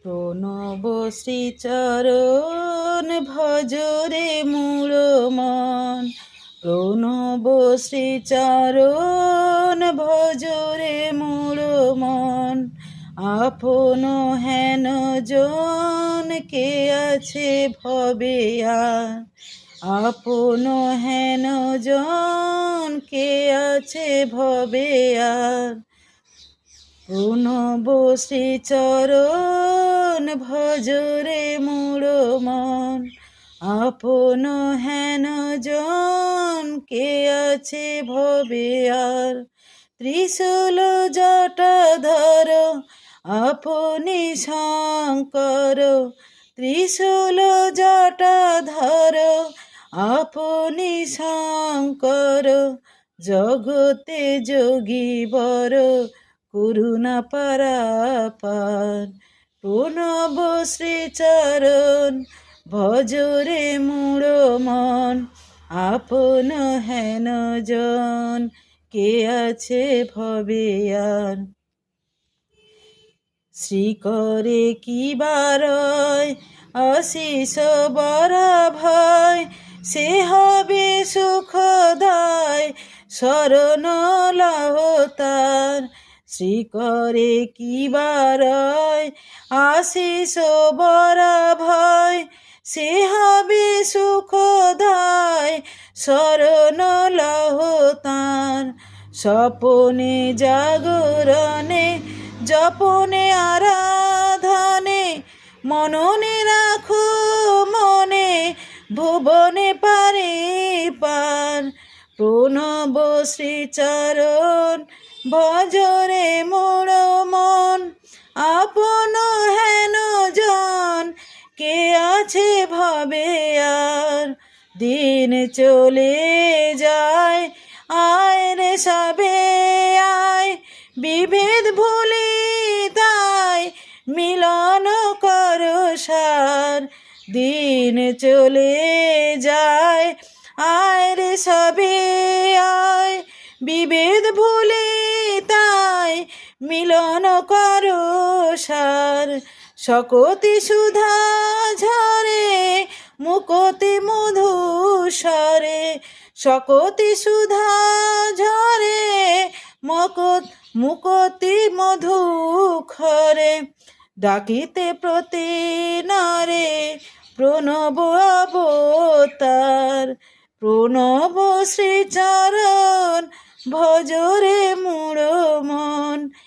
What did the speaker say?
প্রণব শ্রীচরণ ভজরে মূল মন। প্রণব শ্রীচরণ ভজরে মূল মন। আপন হেন জন কে আছে ভবে আর। আপন হেন জন কে আছে ভবে আর। প্রণব শ্রীচরণ ভজরে মূল মন। আপন হেন জন কে আছে ভবে আর। ত্রিশূল জটাধর আপনি শঙ্কর। ত্রিশূল জটাধর আপনি শঙ্কর। জগতে যোগীবর করুণা পারাপার। প্রণব শ্রীচরণ ভজরে মূল মন। আপন হেন জন কে আছে ভবে আর। শ্রীকরে কি বারয় আশিস বরা ভয়। সে হবে সুখদায় শরণ লহ তার। শ্রীকরে কি বারয় আশিস বরা ভয়। সে হবে সুখদায় শরণ লহ তার। স্বপনে জাগরণে জপনে আরাধনে মননে রাখো মনে ভুবনে পারে পার। প্রণব শ্রীচরণ ভজরে মূল মন। আপন হেন জন কে আছে ভবে আর। দিন চলে যায় আয় রে সবে আয়। বিভেদ ভুলি তাই মিলন কর সার। দিন চলে যায় আয় রে সবে আয়। বিভেদ ভুলি তাই মিলন কর সার। সকতি সুধা ঝরে মুকতি মধু সরে। সকতি সুধা ঝরে মুকতি মধু খরে। ডাকিতে প্রতি নারে প্রণব অবতার। প্রণব শ্রীচরণ ভজরে মূল মন।